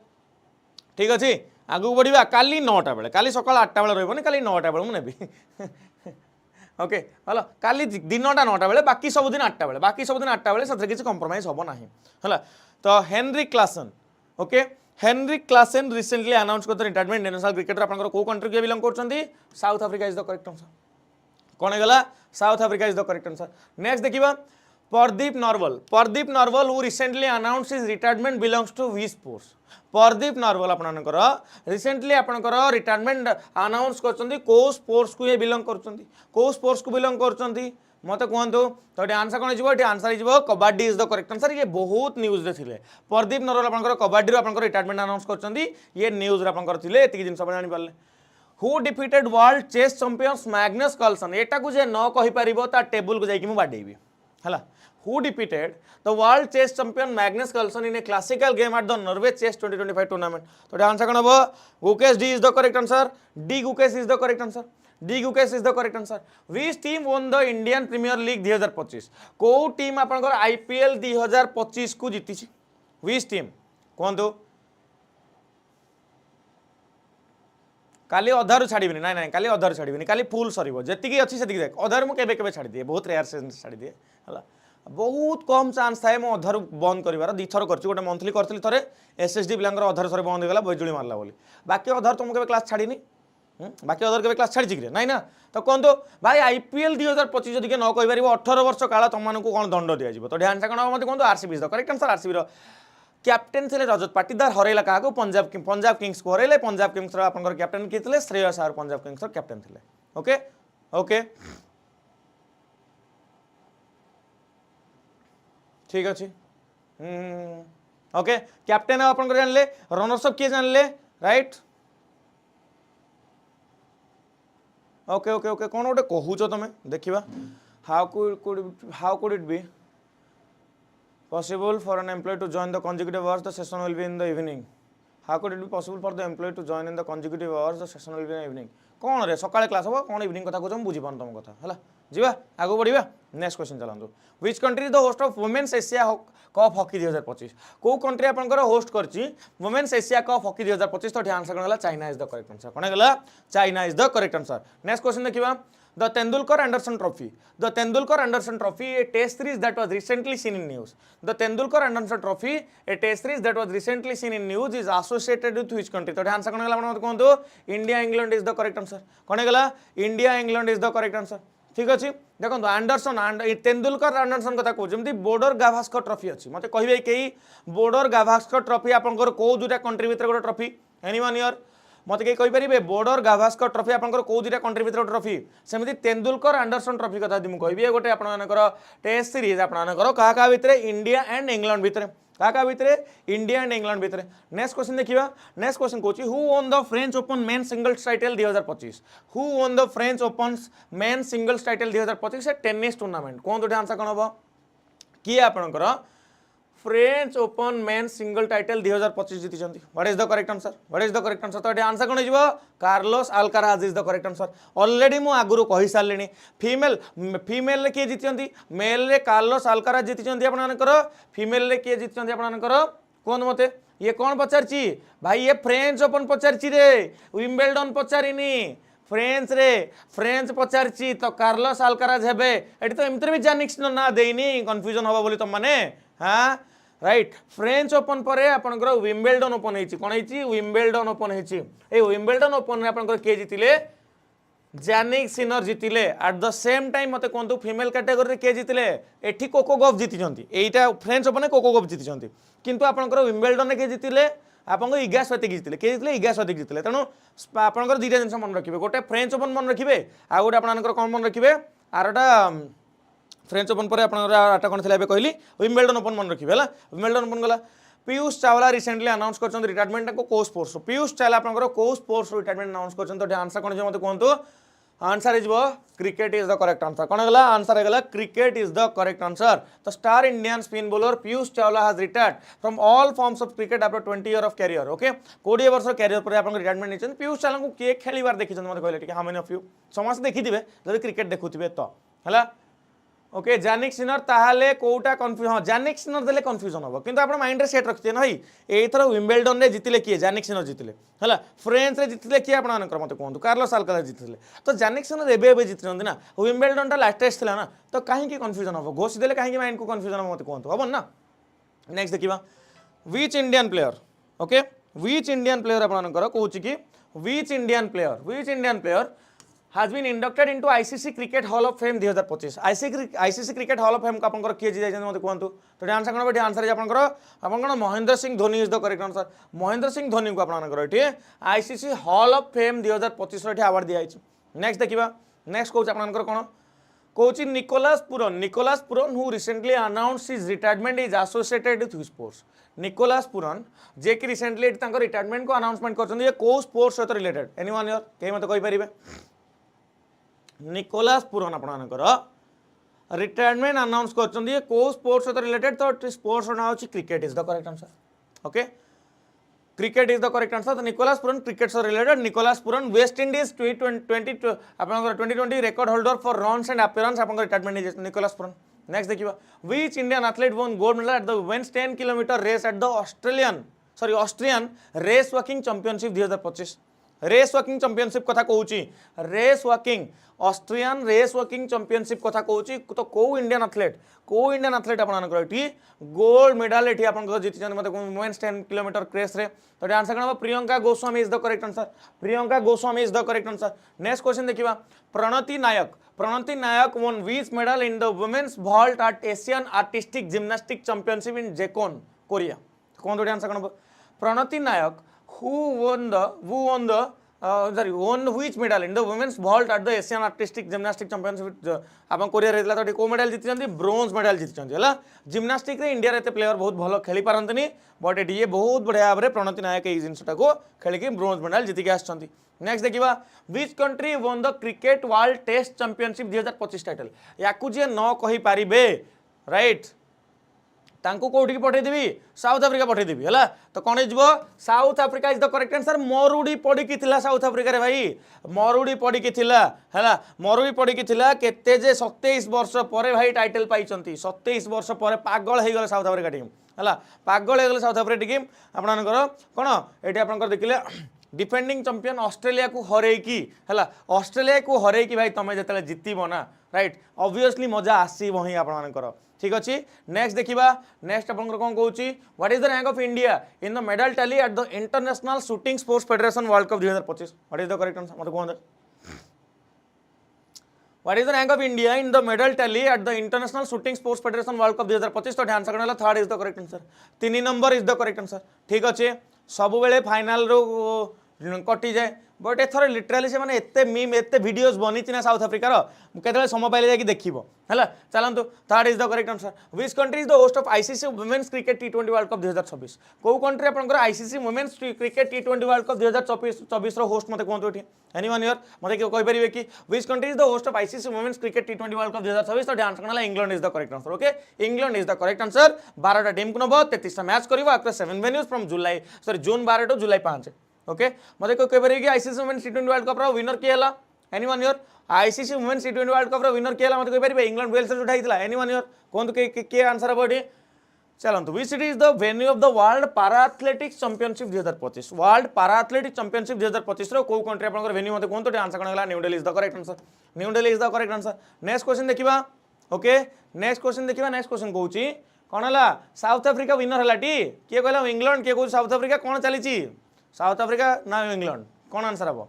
ठीक अछि आगु बढ़िबा काली 9टा बेले काली सकाळ 8टा बेले रहबोनी काली 9टा बेले मु नेबी ओके हलो काली दिनटा 9टा बेले बाकी सब दिन 8टा बेले बाकी सब दिन 8टा बेले सत्र किछि कंप्रोमाइज होबो नाही हला तो Henry Klaasen okay Henry Klaasen recently announce करत रिटायरमेंट इंटरनेशनल क्रिकेटर आपन को कंट्री के बिलोंग करछंती South Africa is the correct answer कोन गला South Africa is the correct answer next देखिबा Pardeep Narwal who recently announced his retirement belongs to which sports Pardeep Narwal आपनकर recently आपनकर retirement announce करछंती को sports को ये belong करछंती को sports को बिलोंग करछंती मते कहंतु तो ये आंसर कोन जिवो ये आंसर जिवो kabaddi is the correct answer ये बहुत न्यूज रे थिले Pardeep Narwal आपनकर कबड्डी रो आपनकर रिटायरमेंट अनाउंस करछंती ये न्यूज रे आपनकर थिले एति जिंस जानि पाले who defeated world chess champions Magnus Carlsen एटा को जे न कहि परिबो ता टेबल को जाई कि मु बाडेबी है who defeated the world chess champion Magnus Carlsen in a classical game at the Norway chess 2025 tournament तो आंसर कौन हम Gukesh D is the correct answer D Gukesh is the correct answer D Gukesh is the correct answer which team won the Indian premiere League 2025 को team आपनकर IPL 2025 को जीती which team कहतु काली अधारू छाड़बी ना ना काली अधारू छाड़बी काली फुल सर जी अच्छी से देख अधारू मुझे केवे छाड़ी दिए बहुत रेयर से छाड़ी दिए है बहुत कम चान्स थाए मो अधारू बंद कर दीथर कर गोटे मंथली करी थे एसएसडी पिला अधारू सर बंद होगा बैजुड़ी मारला बोली बाकी अधारू तुमको केवे क्लास छाड़नी बाकी अधारू केवे क्लास छाड़ी कि ना ना तो कहतु भाई आईपीएल 2025 जदि न कहीपर 18 वर्ष काल तुमको कौन दंड दिज्व तो ध्यान से कौन मत कहूँ RCB is the correct answer RCB captain थे रजत पाटीदार हरैला क्या पंजाब किंग्स को हरैले पंजाब किंग्स आपंकर कैप्टेन किए थे श्रेयस आर पंजाब किंग्स कैप्टेन थे ओके ओके ठीक अच्छे ओके कैप्टेन आप जानले रनर्स अप किए जानले राइट ओके ओके ओके कौन गोटे कहूच तुम देखा how could it be possible for an employee to join the consecutive hours the session will be in the evening how could it be possible for the employee to join in the consecutive hours the session will be in the evening कौन रे सकाळे class हो कौन evening कथा कहूँ बुझी पान तुम कथा है जीवा आगो बढ़िया नेक्स्ट क्वेश्चन चलांतु which country is the host of women's Asia cup hockey 2025 को कंट्री आपनकर होस्ट करची वुमेन्स एशिया कप हॉकी 2025 तो आंसर कोन हला China is the correct answer कोन हला China is the correct answer next question देखिबा The Tendulkar Anderson Trophy. The Tendulkar Anderson Trophy, a test series that was recently seen in news. The Tendulkar Anderson Trophy, a test series that was recently seen in news, is associated with which country? तो answer कौन गला अपन कहतो India England is the correct answer कौन गला India England is the correct answer ठीक अच्छे देखो एंडरसन तेंदुलकर एंडरसन कथा कहूँ जमी बॉर्डर गाभास्कर ट्रॉफी अच्छी मत कहे कई बॉर्डर गाभास्कर ट्रॉफी आपंकर कौ दुटा कंट्री भितर गोटे ट्रॉफी एनीवन ईयर मत कहीं कहींपर बॉर्डर गाभास्कर ट्रॉफी आपंकर कौ दुटा कंट्री भितर ट्रॉफी सेमती तेंदुलकर एंडरसन ट्रॉफी कथा मुझे गोटे आपर टेस्ट सीरीज आपर क्या भितर इंडिया एंड इंग्लैंड भितर क्या भितर इंडिया एंड इंग्लैंड भितर नेक्स्ट क्वेश्चन देखिए नेक्स्ट क्वेश्चन कहूँ who own the French open main singles title 2025 who own the French open main singles title 2025 tennis tournament कौन तो आंसर कौन हम किए आपंकर French open men single title 2025 जीति what is the correct answer what is the correct answer तो answer कौन हो Carlos Alcaraz is the correct answer already मु आगुरु कहि सारलेनी फीमेल किए जीति मेल रे कार्लोस अल्काराज जीति आपनकर फीमेल रे किए जीति आपनकर कौन मते ये कौन पचारची भाई ये फ्रेंच ओपन पचारची रे विंबलडन पचारिनी फ्रेंच पचारची तो कार्लोस अल्काराज हेबे एटी तो एमतिर भी जानिक्स ना देनी कंफ्यूजन हबो बोली तुम माने हाँ राइट फ्रेंच ओपन पर आपंकर विंबलडन ओपन कौन है विंबलडन ओपन है विंबलडन ओपन आपंकर किए जीतिले जानिक सिनर जीतिले एट द सेम टाइम मत कहतु फीमेल कैटेगोरी किए जीतिले एठी कोको गफ जीति एटा फ्रेंच ओपन कोको गफ जीति किंतु आपंकर विंबलडन किए जीतिले आपको 𝐼𝐭� 𝐻𝐿 जीतिले किए जीतिले 𝐼𝐭� 𝐻𝐿 जीतिले तेणु आपंकर दुईटा जिन मन रखिए गोटे फ्रेंच ओपन मन रखिए आ गोटे आपंकर कौन मन रखिए आरटा फ्रेंच ओपन पर आटा कौन थी कहली विंबलडन ओपन मन रखिए है विंबलडन ओपन गला पीयूष चावला रिसेंटली अनाउंस कर रिटायरमेंट को स्पोर्ट्स पीयूष चावला आपंकर को स्पोर्ट्स रिटायरमेंट अनाउंस कर आंसर कौन मत कहतु answer is cricket is the correct answer कौन है आंसर है cricket is the correct answer the star Indian spin bowler Piyush Chawla has retired from all forms of cricket after 20 year of career okay 20 वर्ष career पर आप retirement नहीं पीयूष चावला को किए खेलिबार देखी मत कहले हाउ मेनी ऑफ यू समस्त देखिथे जब क्रिकेट देखुवे तो है ओके जानिक सिनर ताहाले कोटा कन्फ्यूज हाँ जानिक सिनर देले कन्फ्यूजन हम किंतु आप माइंड रे सेट रखते ना भाई एथर विंबलडन रे जीतिले किए जानिक सिनर जीतिले है फ्रेंच रे जीतिले किए आपनकर मत कहतु कार्लोस अल्काराज जीतिले तो जानिक सिनर एबे जीति ना विंबलडन टा लाटेस्ट थिला ना तो कहीं कन्फ्यूजन हम घोष देले कहीं माइंड को कन्फ्यूजन हम मत कहतु हम ना नेक्स्ट देखिबा which Indian player okay which Indian player आपनकर कहूची कि which Indian player has been inducted into ICC Cricket Hall of Fame 2025 ICC Cricket Hall of Fame को आपनकर किए जाय मत कहतु तो आंसर कोन बेटी आंसर आपनकर Mahendra Singh Dhoni is the correct answer Mahendra Singh Dhoni को आपनकर एठी ICC Hall of Fame 2025 रे अवार्ड दिया जाय नेक्स्ट देखिबा नेक्स्ट कहूच आपनकर कोन कहूची Nicholas Pooran who recently announced his retirement is associated with sports Nicholas Pooran जे कि रिसेंटली रिटायरमेंट को अनाउंसमेंट करछन ये को स्पोर्ट्स सहित रिलेटेड एनीवन हियर के मत कहि परिबे निकोलस पुरन आपनकर रिटायरमेंट अनाउंस कर को स्पोर्ट्स सहित रिलेटेड तो स्पोर्ट्स ना हो cricket is the correct answer okay cricket is the correct answer तो निकोलस पुरन क्रिकेट से related Nicholas Pooran West Indies T20 record holder for runs and appearance आपन retirement Nicholas Pooran next देखिबा which Indian athlete won gold medal at the women's 10 kilometre race at the Austrian race walking championship 2025 race walking championship कथा कहूची race walking Austrian race walking championship कथा कहूची तो को Indian athlete आपन एठी gold medal एठी आपन जीति मते वुमेन्स 10 किलोमीटर रेस रे तो आंसर कौन Priyanka Goswami is the correct answer Priyanka Goswami is the correct answer next question देखिबा प्रणति नायक won which medal in the women's vault at Asian artistic gymnastic championship in Jeon Korea कौन तो आंसर कौन प्रणति नायक won which medal in the women's vault at the Asian artistic gymnastic championship आपन Korea रहला तो को medal जीति bronze medal जीति हला जिम्नास्टिक रे इंडिया रे प्लेयर बहुत भलो खेली पारंतनी बट एटी ये बहुत बढ़िया भाबरे प्रणति नायक ए जिनसटा को खेली के ब्रोंज मेडल जीति के आछंती नेक्स्ट देखिबा which country won the cricket world test championship 2025 title याकू जे न कहि पारिबे राइट तांको कोठी पठे देबी साउथ अफ्रीका पठे देबी हला तो कोन हिजबो South Africa is the correct answer मरुडी पड़ी की थिला साउथ अफ्रीका रे भाई मरुडी पड़ी की थिला हला मरुडी पड़ी की थिला केते जे 27 वर्ष परे भाई टाइटल पाइचंती 27 वर्ष परे पागल हे गेल साउथ अफ्रीका टीम हला पागल हे गेल साउथ अफ्रीका टीम आपनकर कोन एठी आपनकर देखिले डिफेंडिंग चैंपियन ऑस्ट्रेलिया को हरे की हला ऑस्ट्रेलिया को हरे की भाई तमे जतले जितिबो ना राइट ऑब्वियसली मजा आसीबो ही आपनकर ठीक अच्छे नेक्स्ट देखिबा नेक्स्ट आपन कोन कहूची what is the rank of India in the medal tally at the international shooting sports federation world cup 2025 what is the correct answer मते कोन what is the rank of India in the medal tally at the international shooting sports federation world cup 2025 तो ध्यान सकनला third is the correct answer 3 number is the correct answer ठीक अच्छे सब बेले final रो कटि जाए बट एथर लिटराली से माने एते मीम एते वीडियोस बनी ना साउथ अफ्रीकार केतले समय पाइले जाकि देखिबो हला चलंतु third is the correct answer which country is the host of ICC women's cricket T20 world cup 2026 को कंट्री आपनकर ICC women's cricket T20 world cup 2024 रो होस्ट मते कोन तो एनीवन हियर मते के कहि परिबे कि which country is the host of ICC women's cricket T20 world cup 2026 तो ध्यान सकनला England is the correct answer okay England is the correct answer 12 टा टीम को नबो 33 टा मैच करबो after 7 venues from June 12 to July 5 okay मते को कहबरे कि ICC women's T20 world cup रो विनर के हला anyone here ICC women's T20 world cup रो विनर के हला मते कहबरे इंग्लैंड वेल्स से उठाइतला एनीवन हियर कोन तो के आंसर बडी चलंतु which city is the venue of the world para athletics championship 2025 world para athletics championship 2025 रो को कंट्री आपनकर वेन्यू मते कोन तो आंसर कनला New Delhi is the correct answer New Delhi is the correct answer next question देखिबा ओके नेक्स्ट क्वेश्चन कहूची कोन हला साउथ अफ्रीका विनर हला टी के कहला इंग्लैंड के को साउथ अफ्रीका कोन चलीची साउथ अफ्रीका ना इंग्लैंड कौन आंसर हम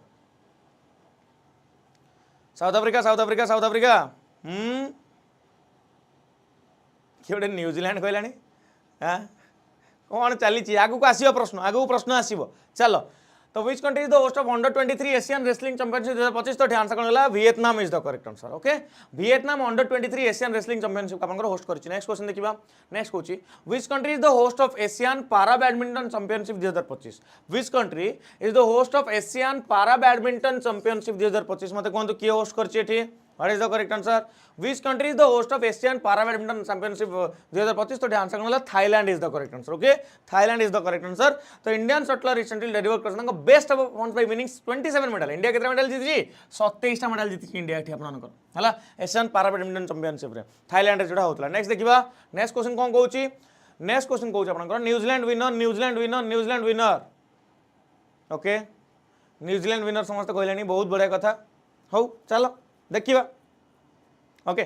साउथ अफ्रीका किए न्यूजीलैंड कहला हाँ कौन चली आगू आसो प्रश्न आसो चलो तो which country is the host of अंडर-23 एशियन रेसलिंग चैंपियनशिप 2025 तो ध्यान से कौन है Vietnam is the correct answer okay Vietnam अंडर-23 एशियन रेसलिंग चैंपियनशिप आपन होस्ट करछि नेक्स्ट क्वेश्चन देखिबा नेक्स्ट कहूछि which country is the host of Asian para badminton championship 2025 which country is the host of Asian para badminton championship 2025 मते कोन तो किए host करछि एठी what is the correct answer which country is the host of Asian para badminton championship 2025 तो ध्यान से कौन Thailand is the correct answer okay Thailand is the correct answer तो इंडियन शटलर रिसेंटली डिलीवर करसन best performance by winning 27 medal India केतना medal जीति 27 टा medal जीति इंडिया एठी आपनकर हला एशियन पारा बैडमिंटन चैंपियनशिप रे थाईलैंड रे जोडा होतला नेक्स्ट देखिबा नेक्स्ट क्वेश्चन कोन कहूची नेक्स्ट क्वेश्चन कहूची आपनकर New Zealand winner okay New Zealand winner समस्त कहलेनी बहुत बढ़िया कथा हो चलो देखिबा ओके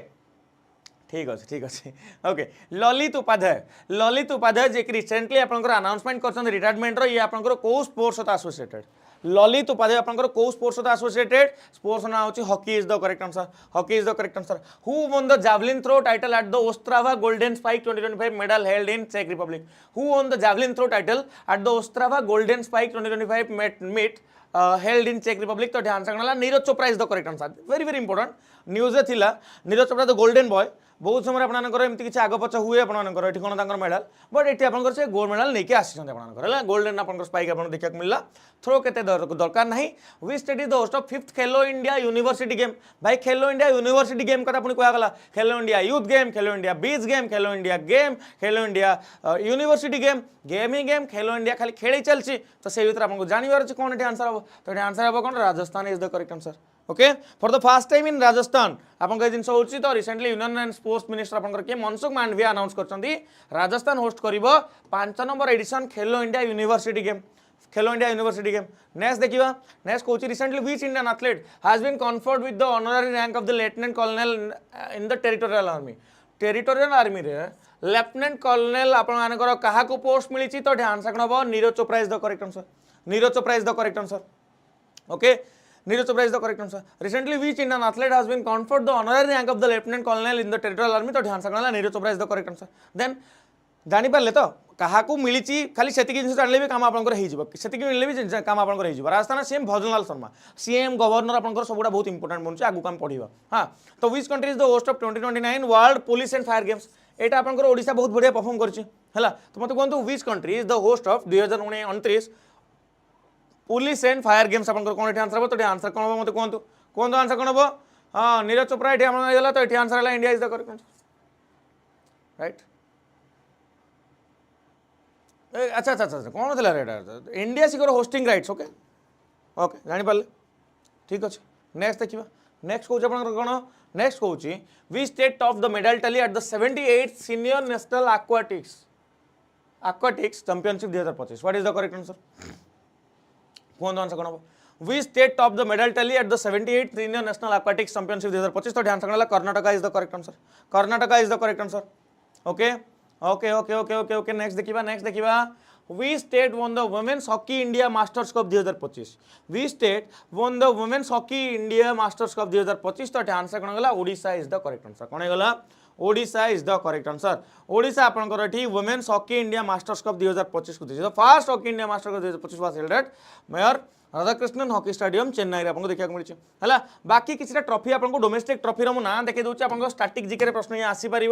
ठीक अच्छे ओके ललित उपाध्याय जे कि रिसेंटली आपनकर अनाउंसमेंट करछन रिटायरमेंट रो ये आपनकर को स्पोर्ट्स सहित एसोसिएटेड ललित उपाध्याय आपनकर को स्पोर्ट्स सहित एसोसिएटेड स्पोर्ट्स ना होची hockey is the correct answer who won the javelin throw title at the Ostrava golden spike 2025 medal held in चेक Republic who won the javelin throw title at the Ostrava golden spike 2025 meet held in चेक Republic तो ध्यान से Neeraj Chopra is the correct answer very very important news थिला Neeraj Chopra the golden boy बहुत समय आपंकर एमती किसी आग पछ हुए आपर ये कौन मेडाल बट ये आप गोल्ड मेडाल नहीं आसी गोल्डन आप स्पाइक आप देखा मिलला थ्रो के दरकार ना वी state is the host of 5th Khelo India university game भाई खेलो इंडिया यूनिवर्सिटी गेम कथा पुणी कहगला खेलो इंडिया यूथ गेम खेलो इंडिया बीच गेम खेलो इंडिया गेम खेलो इंडिया यूनिवर्सिटी गेम ही गेम खेलो इंडिया खाली खेल चलती तो से भर आपको जानवर अच्छे कौन ये आंसर हम तो ये आंसर हम कौन Rajasthan is the correct answer okay for the first time in Rajasthan आपन जिन होची तो recently union and sports minister आपन के मनसुख मांडविया अनाउंस करछंती राजस्थान होस्ट करिवो 5 number edition Khelo India university game next देखिबा नेक्स्ट कोची recently which Indian athlete has been conferred with the honorary rank of the lieutenant colonel in the territorial army रे lieutenant colonel आपन मानकर कहा को पोस्ट मिली तो ध्यान से हबो Neeraj Chopra is the correct answer okay Neeraj Chopra is the correct answer recently which Indian athlete has been conferred the honorary rank of the lieutenant colonel in the territorial army तो ध्यान से Neeraj Chopra is the correct answer then जानी पारले तो कहा मिली खाली से जिन जानले भी काम आपंकर मिले भी काम आपंकर Rajasthan CM Bhajanlal Sharma CM governor आपंकर सबुटा बहुत इंपोर्टेंट बनूँ आगू आम पढ़ा हाँ तो which country is the host of 2029 world police and fire games यहाँ आपंकर ओडिशा बहुत बढ़िया परफॉर्म करछि है तो मत कहतु which country is the host of 2029 police and fire games आपंकर कौन ये आंसर हम तो आंसर कौन हम मत कहतु आंसर कौन हम हाँ नीरज चोप्रा ये तो ये आंसर है India is the correct answer right अच्छा अच्छा अच्छा कौन थी India secure hosting rights okay okay जानीपारे ठीक अच्छे नेक्स्ट देखा नेक्स्ट कौन कौन नेक्स्ट कौन we state top the medal tally at the 78th senior national aquatics championship 2025 what is the correct answer कौन आंसर कौन हम we state top the medal tally at the 78th senior national aquatics championship 2025 तो ध्यान से Karnataka is the correct answer okay okay okay okay okay okay next देखिबा we state won the women's hockey India masters cup 2025 we state won the women's hockey India masters cup 2025 तो answer कौन गला Odisha is the correct answer कौन गला Odisha is the correct answer Odisha आपनकर एठी women's hockey India masters cup 2025 को this first hockey India masters cup 2025 was held eight mayor Radhakrishnan hockey stadium Chennai रे आपको देखा मिली है बाकी किसी ट्रॉफी आपको डोमेस्टिक ट्रॉफी रो ना देखा दूसरी आप स्टैटिक जीके प्रश्न ये आसीपर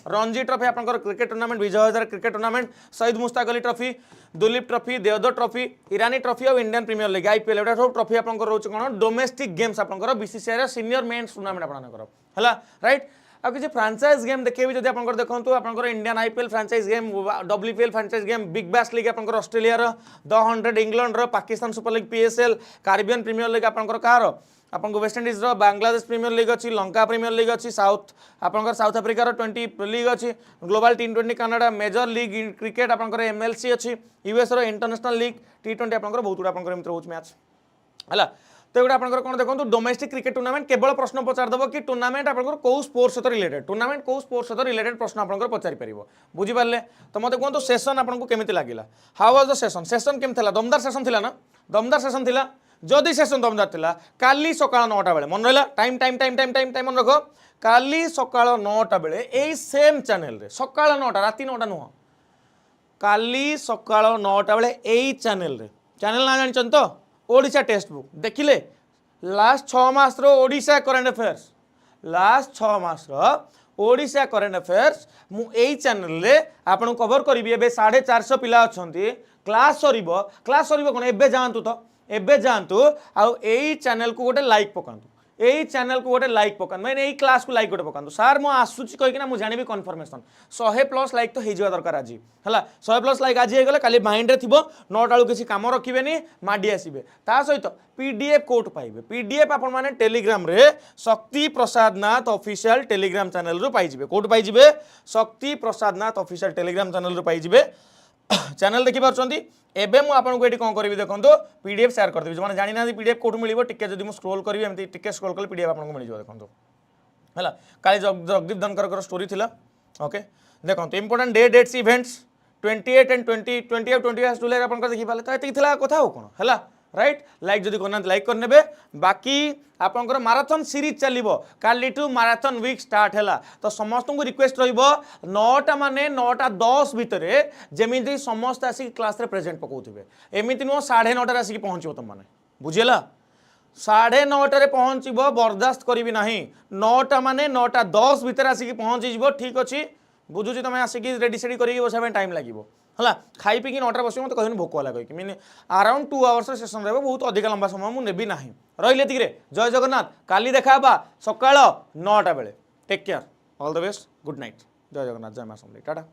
रणजी ट्रॉफी आप cricket tournament Vijay Hazare cricket tournament Shaheed Mushtaq Ali trophy Duleep trophy Devdutt trophy Irani trophy और इंडियन प्रीमियर लीग आईपीएल एटा सब ट्रॉफी आप रोचे कौन डोमेस्टिक गेम्स आप बीसीसीआई सीनियर मेन्स टूर्नामेंट आपंकर है राइट आ किसी फ्रांचाइज गेम देखिए जब आप देखो आप Indian IPL franchise game WPL franchise game big bash league आप Australia the 100 England Pakistan super league PSL Caribbean premier league आपंकर कार आपको वेस्टइंडीज बांग्लादेश प्रीमियर लीग अच्छी लंका प्रीमियर लीग अच्छी साउथ अफ्रिकार 20 लीग अच्छी global T20 Canada major league cricket आपंकर MLC अच्छी यूएस इंटरनेशनल लीग T20 आपंकर बहुत गुड़ा आपंकर रोच मैच है तो ये आपंकर कौन देखो डोमेस्टिक क्रिकेट टूर्नामेंट केवल प्रश्न पचारदेव कि टूर्नामेंट आपंकर कौ स्पोर्ट्स सहित रिलेटेड टूर्नामेंट कौ स्पोर्ट्स सहित रिलेटेड प्रश्न आपंकर पचारि पार बुझीपारे तो मत कहूँ सेसन आपको केमी लगे हाउ वाज द सेसन केम था दमदार सेसन थी ना दमदार सेसन थी जदि सेसन दमदार था काली सकाळ 9टा बेले मन रहा time time time time time time मन रख काली सकाळ 9टा बेले यही सेम चैनल रे सकाळ 9टा राति 9टा नुह काली सकाळ 9टा बेले यही चैनल रे चैनल ना जान तो ओडिशा टेस्ट बुक देखिले लास्ट 6 मास रो ओडिशा करेंट अफेयर्स लास्ट 6 मास रो ओडिशा करेंट अफेयर्स मु एई चैनल रे आपन कवर करिवि एबे 450 पिला अछंती क्लास सरीबो कोन एबे जानतु आ एई चैनल को गोटे लाइक पकांतु यही चैनल को गोटे लाइक पकान मैंने यही क्लास को लाइक गोटे पकान सार मु आसुची कहीकिना मुझे जानी कन्फर्मेशन 100+ लाइक तो हो दरकार आज है 100+ लाइक आज होगले काली माइंड रे थिबो 9टा बेलू किसी काम रखिबेनी माडी आसीबे ता सहित पीडीएफ कोड पाइबे पीडीएफ आपण माने टेलीग्राम रे शक्ति प्रसाद नाथ ऑफिशियल टेलीग्राम चैनल रो पाइजिबे कोड पाइजिबे शक्ति प्रसाद नाथ ऑफिशियल टेलीग्राम चैनल रो पाइजिबे चैनल देखि पारछंती एबे मु आपनको एटी कोन करबी देखंतो पीडीएफ शेयर कर देबी माने जानि ना पीडीएफ कोठु मिलिबो टिके जदि मु स्क्रॉल करबी एमती टिके स्क्रॉल करले पीडीएफ आपनको मिल जिवो देखंतो हला काली जगदीप धनकर को स्टोरी थिला ओके देखंतो important dates events 28 and 20 July आपनको देखि पाले तो एति थिला कथा हो कोन हला राइट लाइक जदि करना लाइक करने बाकी आपंकर माराथन सीरीज चलो काली टू माराथन वीक स्टार्ट है तो समस्त को रिक्वेस्ट रटा माने 9:10 भितर जमी समस्त आसिक क्लास रे प्रेजेंट पकाउथिबे एमिति नुह 9:30 आसिक पहुँचो तुम मैंने बुझीला 9:30 पहुँचब बर्दास्त करी ना 9टा माने 9:10 भितर आसिक पहुँची ठीक अच्छे बुझुची तुम आसिक रेडी सेडी कर बसा टाइम लगे है खाई पी 9टार बस मत कहनी भोक है कहीं मीन अराउंड 2 आवर्स सेसन रहा बहुत अधिक लंबा समय मुझे नेबी ना रही जय जगन्नाथ काली देखा सकाल 9टा बेले take care all the best good night जय जगन्नाथ जय मां समलेई टाटा।